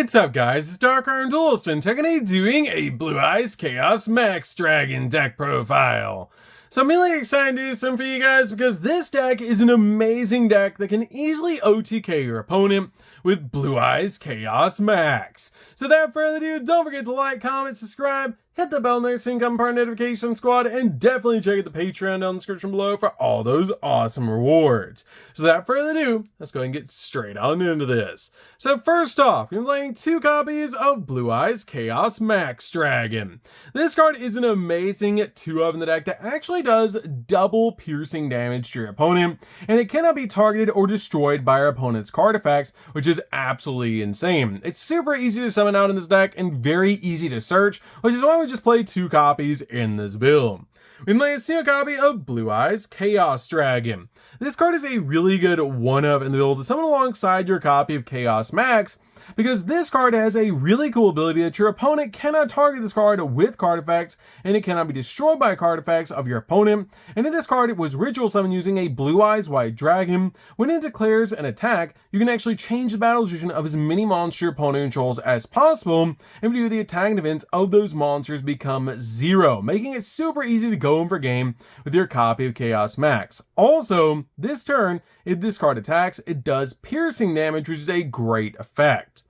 What's up guys, it's DarkArmedDuelist and today doing a Blue Eyes Chaos Max Dragon deck profile. So I'm really excited to do something for you guys because this deck is an amazing deck that can easily OTK your opponent with Blue Eyes Chaos Max. So without further ado, don't forget to like, comment, subscribe, hit the bell next to become part of the notification squad, and definitely check out the Patreon down in the description below for all those awesome rewards. So without further ado, let's go ahead and get straight on into this. So first off, you're playing 2 copies of Blue Eyes Chaos Max Dragon. This card is an amazing 2-of in the deck that actually does double piercing damage to your opponent, and it cannot be targeted or destroyed by your opponent's card effects, which is absolutely insane. It's super easy to summon out in this deck and very easy to search, which is why we just play 2 copies in this build. We play a single copy of Blue Eyes Chaos Dragon. This card is a really good 1-of in the build to summon alongside your copy of Chaos Max, because this card has a really cool ability that your opponent cannot target this card with card effects, and it cannot be destroyed by card effects of your opponent. And in this card, it was ritual summoned using a Blue Eyes White Dragon. When it declares an attack, you can actually change the battle position of as many monsters your opponent controls as possible, and if you do, the attacking events of those monsters become 0, making it super easy to go in for game with your copy of Chaos Max. Also, this turn, if this card attacks, it does piercing damage, which is a great effect.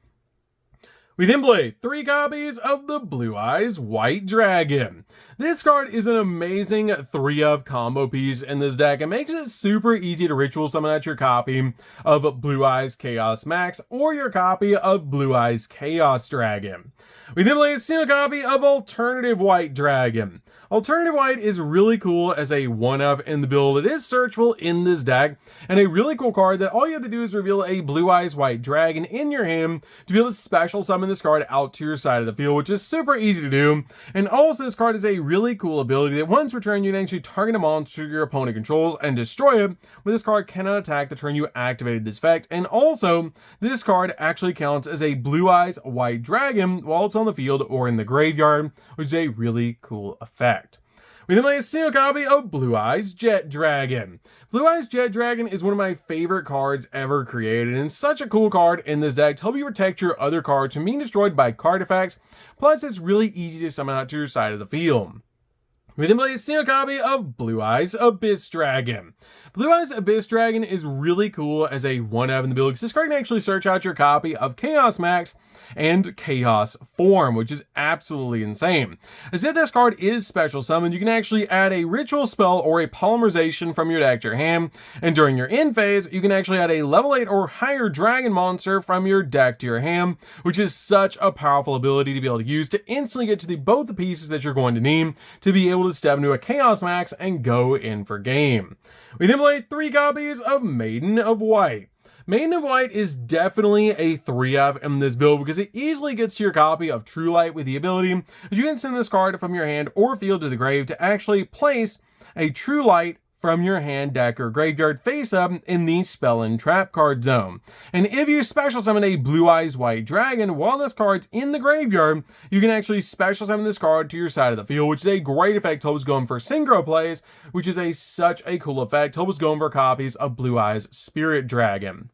We then play 3 copies of the Blue Eyes White Dragon. This card is an amazing 3-of combo piece in this deck and makes it super easy to ritual summon out your copy of Blue Eyes Chaos Max or your copy of Blue Eyes Chaos Dragon. We then play a single copy of Alternative White Dragon. Alternative White is really cool as a 1-of in the build. It is searchable in this deck, and a really cool card that all you have to do is reveal a Blue Eyes White Dragon in your hand to be able to special summon this card out to your side of the field, which is super easy to do. And also, this card is a really cool ability that once returned, you can actually target a monster your opponent controls and destroy it, but this card cannot attack the turn you activated this effect. And also, this card actually counts as a Blue Eyes White Dragon while it's on the field or in the graveyard, which is a really cool effect. We then play a single copy of Blue Eyes Jet Dragon. Blue Eyes Jet Dragon is one of my favorite cards ever created, and such a cool card in this deck to help you protect your other cards from being destroyed by card effects, plus it's really easy to summon out to your side of the field. We then play a single copy of Blue Eyes Abyss Dragon. Blue Eyes Abyss Dragon is really cool as a 1-of in the build because this card can actually search out your copy of Chaos Max and Chaos Form, which is absolutely insane. As if this card is special summoned, you can actually add a ritual spell or a polymerization from your deck to your hand, and during your end phase, you can actually add a level 8 or higher dragon monster from your deck to your hand, which is such a powerful ability to be able to use to instantly get to both the pieces that you're going to need to be able to step into a Chaos Max and go in for game. We then play 3 copies of Maiden of White. Maiden of White is definitely a 3-of in this build because it easily gets to your copy of True Light with the ability that you can send this card from your hand or field to the grave to actually place a True Light from your hand, deck, or graveyard face up in the spell and trap card zone. And if you special summon a Blue Eyes White Dragon while this card's in the graveyard, you can actually special summon this card to your side of the field, which is a great effect to help us going for synchro plays, which is such a cool effect to help us going for copies of Blue Eyes Spirit Dragon.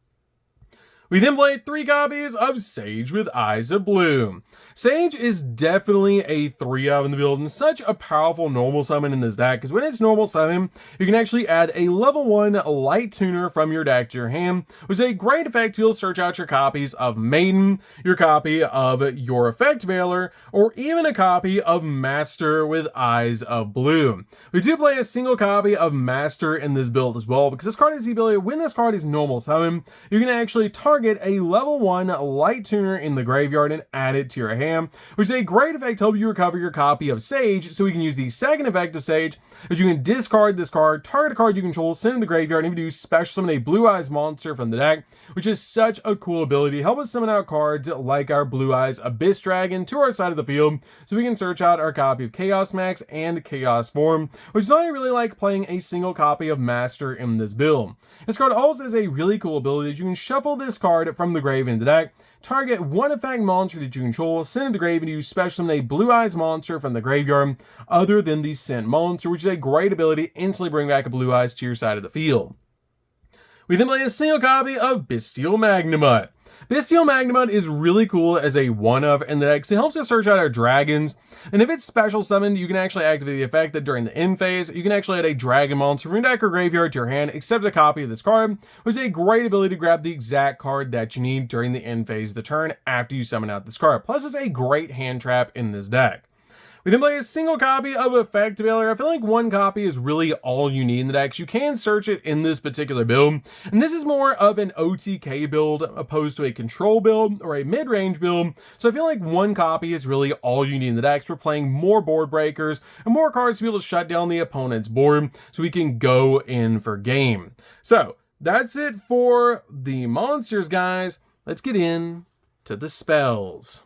We then play 3 copies of Sage with Eyes of Blue. Sage is definitely a 3-of in the build and such a powerful normal summon in this deck because when it's normal summon, you can actually add a level 1 light tuner from your deck to your hand, which is a great effect to be able to search out your copies of Maiden, your copy of your Effect Veiler, or even a copy of Master with Eyes of Blue. We do play a single copy of Master in this build as well because this card has the ability, when this card is normal summon, you can actually target a level 1 light tuner in the graveyard and add it to your hand, which is a great effect to help you recover your copy of Sage, so we can use the second effect of Sage, as you can discard this card, target a card you control, send it in the graveyard, and if you do, special summon a Blue Eyes monster from the deck, which is such a cool ability to help us summon out cards like our Blue Eyes Abyss Dragon to our side of the field, so we can search out our copy of Chaos Max and Chaos Form, which is why I really like playing a single copy of Master in this build. This card also has a really cool ability that you can shuffle this card from the grave into the deck, target 1 effect monster that you control, send to the grave, and you special summon a Blue Eyes monster from the graveyard other than the sent monster, which is a great ability to instantly bring back a Blue Eyes to your side of the field. We then play a single copy of Bestial Magnamut. Bestial Magnemite is really cool as a one-of in the deck, so it helps us search out our dragons, and if it's special summoned, you can actually activate the effect that during the end phase, you can actually add a dragon monster from your deck or graveyard to your hand, except a copy of this card, which is a great ability to grab the exact card that you need during the end phase of the turn after you summon out this card. Plus, it's a great hand trap in this deck. We then play a single copy of Effect Veiler. I feel like one copy is really all you need in the deck. You can search it in this particular build, and this is more of an OTK build opposed to a control build or a mid-range build. So I feel like one copy is really all you need in the deck. So we're playing more board breakers and more cards to be able to shut down the opponent's board so we can go in for game. So that's it for the monsters, guys. Let's get in to the spells.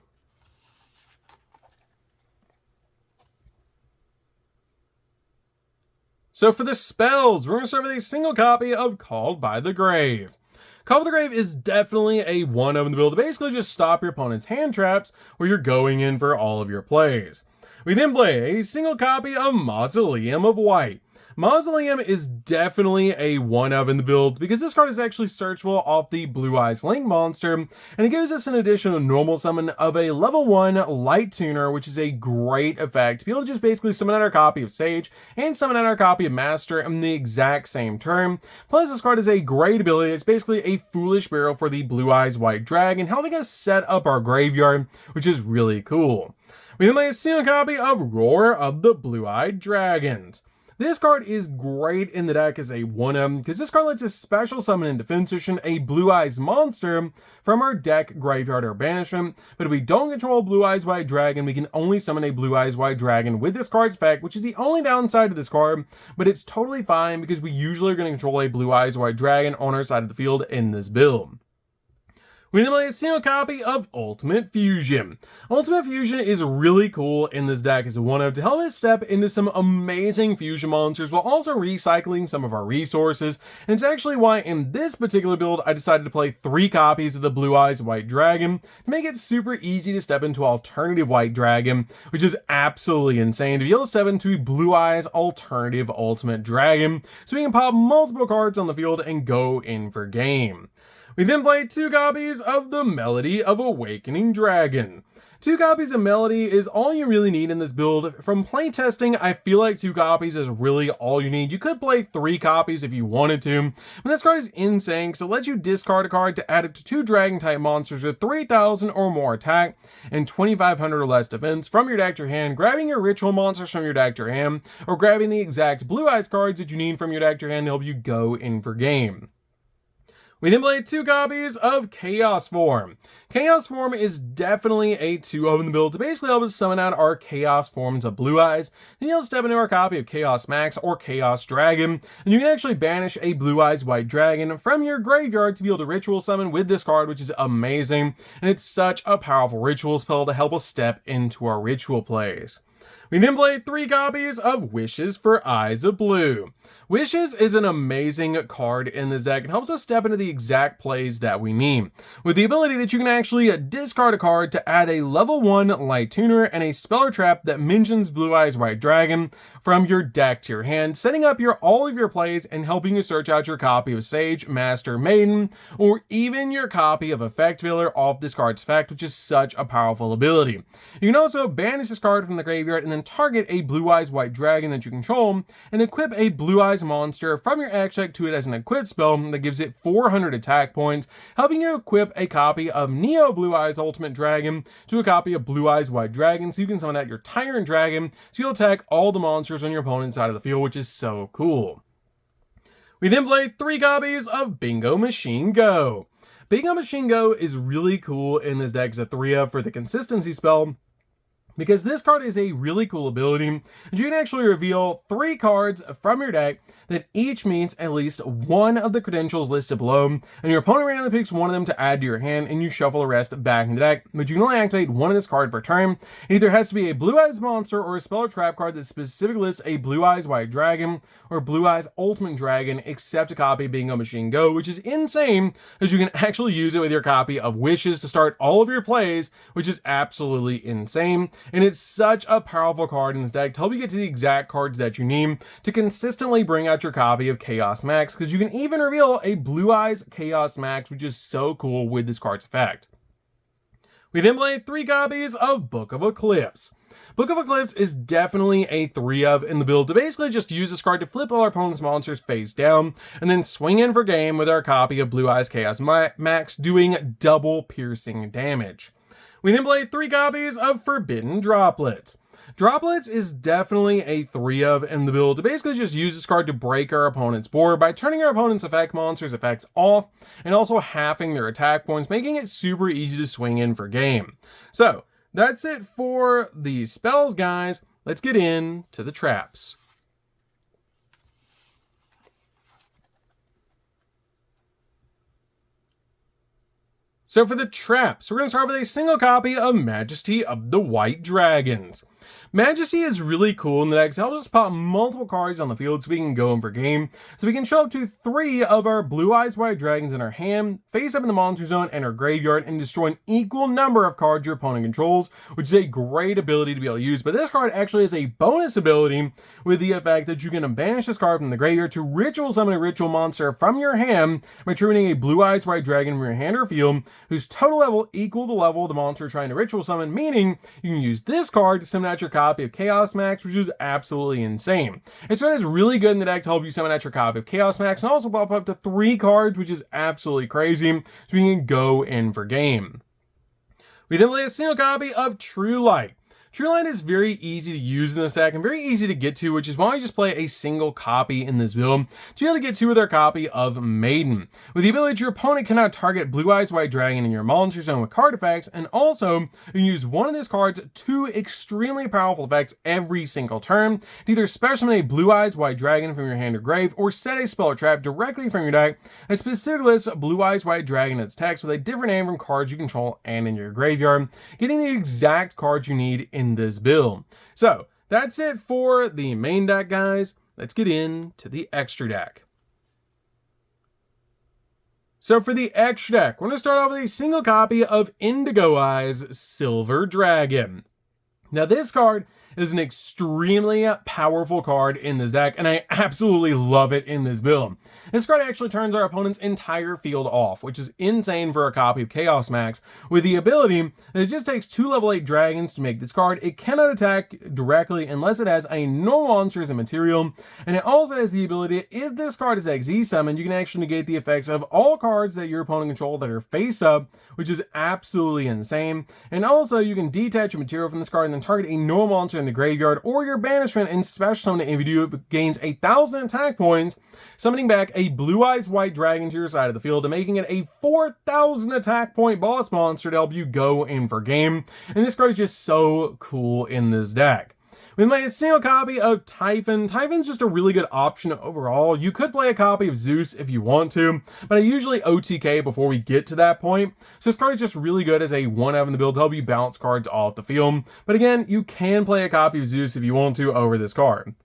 So for the spells, we're going to start with a single copy of Called by the Grave. Called by the Grave is definitely a one-of in the build to basically just stop your opponent's hand traps where you're going in for all of your plays. We then play a single copy of Mausoleum of White. Mausoleum is definitely a one-of in the build because this card is actually searchable off the Blue Eyes Link monster, and it gives us an additional normal summon of a level 1 Light Tuner, which is a great effect to be able to just basically summon out our copy of Sage and summon out our copy of Master in the exact same turn. Plus, this card is a great ability. It's basically a Foolish Burial for the Blue Eyes White Dragon, helping us set up our graveyard, which is really cool. We then play a single copy of Roar of the Blue-Eyed Dragons. This card is great in the deck as a one-of because this card lets us special summon in defense position a Blue Eyes monster from our deck, graveyard, or banishment. But if we don't control Blue Eyes White Dragon, we can only summon a Blue Eyes White Dragon with this card's effect, which is the only downside of this card, but it's totally fine because we usually are going to control a Blue Eyes White Dragon on our side of the field in this build. We then play a single copy of Ultimate Fusion. Ultimate Fusion is really cool in this deck as a one-of to help us step into some amazing fusion monsters while also recycling some of our resources. And it's actually why in this particular build, I decided to play 3 copies of the Blue Eyes White Dragon to make it super easy to step into alternative White Dragon, which is absolutely insane to be able to step into Blue Eyes alternative Ultimate Dragon. So we can pop multiple cards on the field and go in for game. We then play 2 copies of the Melody of Awakening Dragon. 2 copies of Melody is all you really need in this build. From playtesting, I feel like 2 copies is really all you need. You could play 3 copies if you wanted to, but this card is insane because it lets you discard a card to add it to 2 Dragon-type monsters with 3,000 or more attack and 2,500 or less defense from your deck to your hand, grabbing your ritual monsters from your deck to your hand, or grabbing the exact Blue Eyes cards that you need from your deck to your hand to help you go in for game. We then play 2 copies of Chaos Form. Chaos Form is definitely a 2-of in the build to basically help us summon out our Chaos Forms of Blue Eyes. Then you'll step into our copy of Chaos Max or Chaos Dragon, and you can actually banish a Blue Eyes White Dragon from your graveyard to be able to ritual summon with this card, which is amazing, and it's such a powerful ritual spell to help us step into our ritual plays. We then play 3 copies of Wishes for Eyes of Blue. Wishes is an amazing card in this deck and helps us step into the exact plays that we need, with the ability that you can actually discard a card to add a level 1 Light Tuner and a Speller Trap that mentions Blue Eyes White Dragon from your deck to your hand, setting up all of your plays and helping you search out your copy of Sage, Master, Maiden, or even your copy of Effect Veiler off this card's effect, which is such a powerful ability. You can also banish this card from the graveyard and then target a Blue Eyes White Dragon that you control and equip a Blue Eyes monster from your action deck to it as an equip spell that gives it 400 attack points, helping you equip a copy of Neo Blue Eyes Ultimate Dragon to a copy of Blue Eyes White Dragon, so you can summon out your Tyrant Dragon to be able to attack all the monsters on your opponent's side of the field, which is so cool. We then play 3 copies of Bingo Machine Go. Bingo Machine Go is really cool in this deck as a 3-of for the consistency spell, because this card is a really cool ability, and you can actually reveal 3 cards from your deck that each means at least one of the credentials listed below, and your opponent randomly picks one of them to add to your hand, and you shuffle the rest back in the deck, but you can only activate one of this card per turn. It either has to be a Blue Eyes monster or a spell or trap card that specifically lists a Blue Eyes White Dragon or Blue Eyes Ultimate Dragon, except a copy of Bingo Machine Go, which is insane, as you can actually use it with your copy of Wishes to start all of your plays, which is absolutely insane. And it's such a powerful card in this deck to help you get to the exact cards that you need to consistently bring out your copy of Chaos Max, because you can even reveal a Blue Eyes Chaos Max, which is so cool with this card's effect. We then played 3 copies of Book of Eclipse. Book of Eclipse is definitely a 3-of in the build to basically just use this card to flip all our opponent's monsters face down, and then swing in for game with our copy of Blue Eyes Chaos Max doing double piercing damage. We then played 3 copies of Forbidden Droplets. Droplets is definitely a 3-of in the build to basically just use this card to break our opponent's board by turning our opponent's effect monsters' effects off and also halving their attack points, making it super easy to swing in for game. So that's it for the spells, guys. Let's get into the traps. So for the traps, we're going to start with a single copy of Majesty of the White Dragons. Majesty is really cool in the deck. It helps us pop multiple cards on the field so we can go in for game. So we can show up to 3 of our Blue Eyes White Dragons in our hand, face up in the monster zone and our graveyard, and destroy an equal number of cards your opponent controls, which is a great ability to be able to use. But this card actually has a bonus ability with the effect that you can banish this card from the graveyard to ritual summon a ritual monster from your hand by triggering a Blue Eyes White Dragon from your hand or field, whose total level equal the level of the monster trying to ritual summon, meaning you can use this card to summon out your copy of Chaos Max, which is absolutely insane. This card is really good in the deck to help you summon out your copy of Chaos Max and also pop up to 3 cards, which is absolutely crazy, so we can go in for game. We then play a single copy of True Light. True Light is very easy to use in this deck and very easy to get to, which is why we just play a single copy in this build to be able to get to with our copy of Maiden. With the ability that your opponent cannot target Blue Eyes White Dragon in your monster zone with card effects, and also you can use one of these cards' 2 extremely powerful effects every single turn to either special summon a Blue Eyes White Dragon from your hand or grave, or set a spell or trap directly from your deck and specifically lists Blue Eyes White Dragon in its text with a different name from cards you control and in your graveyard, getting the exact cards you need in this build. So that's it for the main deck, guys. Let's get into the extra deck. So for the extra deck, we're going to start off with a single copy of Indigo Eyes Silver Dragon. Now this card is an extremely powerful card in this deck, and I absolutely love it in this build. This card actually turns our opponent's entire field off, which is insane for a copy of Chaos Max, with the ability that it just takes 2 level 8 dragons to make this card. It cannot attack directly unless it has a normal monster as a material, and it also has the ability, if this card is XZ summoned, you can actually negate the effects of all cards that your opponent controls that are face up, which is absolutely insane. And also you can detach a material from this card and then target a normal monster in the graveyard or your banishment and special summon it. If you do, it gains 1,000 attack points, summoning back a Blue Eyes White Dragon to your side of the field and making it a 4,000 attack point boss monster to help you go in for game. And this card is just so cool in this deck. With my single copy of Typhon. Typhon's just a really good option overall. You could play a copy of Zeus if you want to, but I usually OTK before we get to that point. So this card is just really good as a 1-of in the build to help you bounce cards off the field. But again, you can play a copy of Zeus if you want to over this card.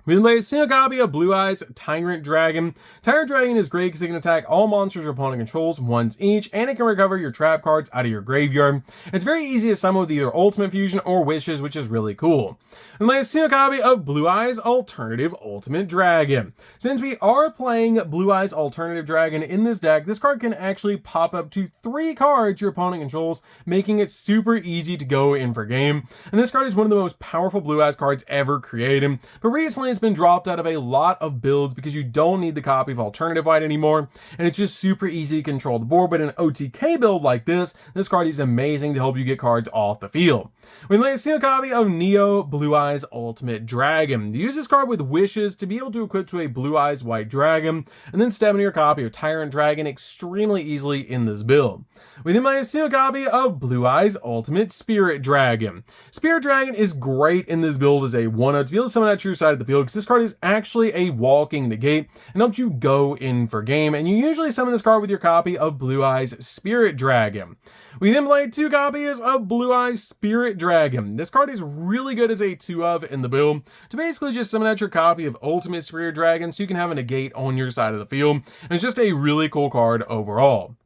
We then play a single copy of Blue Eyes Tyrant Dragon. Tyrant Dragon is great because it can attack all monsters your opponent controls once each, and it can recover your trap cards out of your graveyard. It's very easy to summon with either Ultimate Fusion or Wishes, which is really cool. And play a single copy of Blue Eyes Alternative Ultimate Dragon. Since we are playing Blue Eyes Alternative Dragon in this deck, this card can actually pop up to 3 cards your opponent controls, making it super easy to go in for game. And this card is one of the most powerful Blue Eyes cards ever created, but recently it's been dropped out of a lot of builds because you don't need the copy of Alternative White anymore, and it's just super easy to control the board. But in an OTK build like this card is amazing to help you get cards off the field. We play a single copy of Neo Blue Eyes Ultimate Dragon. You use this card with Wishes to be able to equip to a Blue Eyes White Dragon, and then step into your copy of Tyrant Dragon extremely easily in this build. We then play a single copy of Blue Eyes Ultimate Spirit Dragon. Spirit Dragon is great in this build as a 1-of to be able to summon out to your side of the field, because this card is actually a walking negate and helps you go in for game, and you usually summon this card with your copy of Blue Eyes Spirit Dragon. We then play 2 copies of Blue Eyes Spirit Dragon. This card is really good as a 2-of in the build to basically just summon out your copy of Ultimate Spirit Dragon so you can have a negate on your side of the field. And it's just a really cool card overall.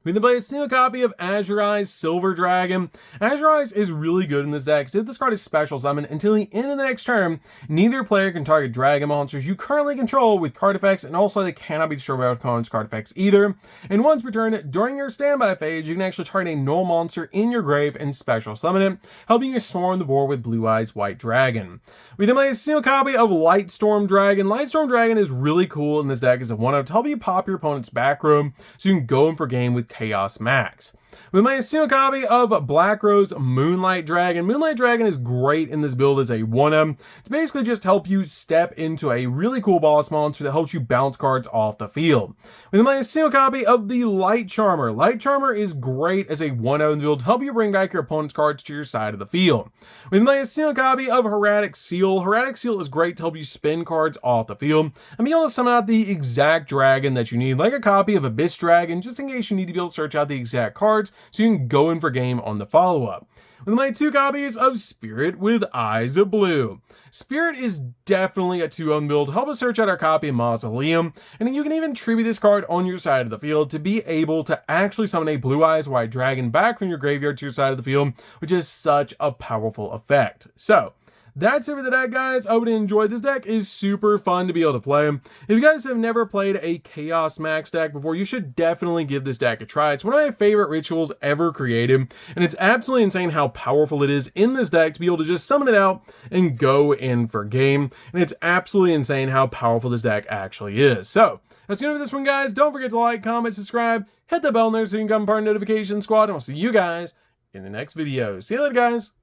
We then play a single copy of Azure Eyes Silver Dragon. Azure Eyes is really good in this deck, so if this card is special summon until the end of the next turn, neither player can target dragon monsters you currently control with card effects, and also they cannot be destroyed by opponent's card effects either. And once per turn, during your standby phase, you can actually target a null monster in your grave and special summon it, helping you swarm the board with Blue Eyes White Dragon. We then play a single copy of Lightstorm Dragon. Lightstorm Dragon is really cool in this deck as a 1-of to help you pop your opponent's back row so you can go in for game with Chaos Max. We made a single copy of Black Rose Moonlight Dragon. Moonlight Dragon is great in this build as a 1-of. It's basically just help you step into a really cool boss monster that helps you bounce cards off the field. We made a single copy of the Light Charmer. Light Charmer is great as a 1-of in the build to help you bring back your opponent's cards to your side of the field. We made a single copy of Hieratic Seal. Hieratic Seal is great to help you spin cards off the field and be able to summon out the exact dragon that you need, like a copy of Abyss Dragon, just in case you need to be able to search out the exact cards so you can go in for game on the follow-up. We made 2 copies of Spirit with Eyes of Blue. Spirit is definitely a 2-of build to help us search out our copy of Mausoleum, and you can even tribute this card on your side of the field to be able to actually summon a Blue Eyes White Dragon back from your graveyard to your side of the field, which is such a powerful effect. So, that's it for the deck, guys. I hope you enjoyed. This deck is super fun to be able to play. If you guys have never played a Chaos Max deck before, you should definitely give this deck a try. It's one of my favorite rituals ever created, and it's absolutely insane how powerful it is in this deck to be able to just summon it out and go in for game. And it's absolutely insane how powerful this deck actually is. So, that's gonna be this one, guys. Don't forget to like, comment, subscribe, hit the bell there so you can become part of the notification squad, and we'll see you guys in the next video. See you later, guys.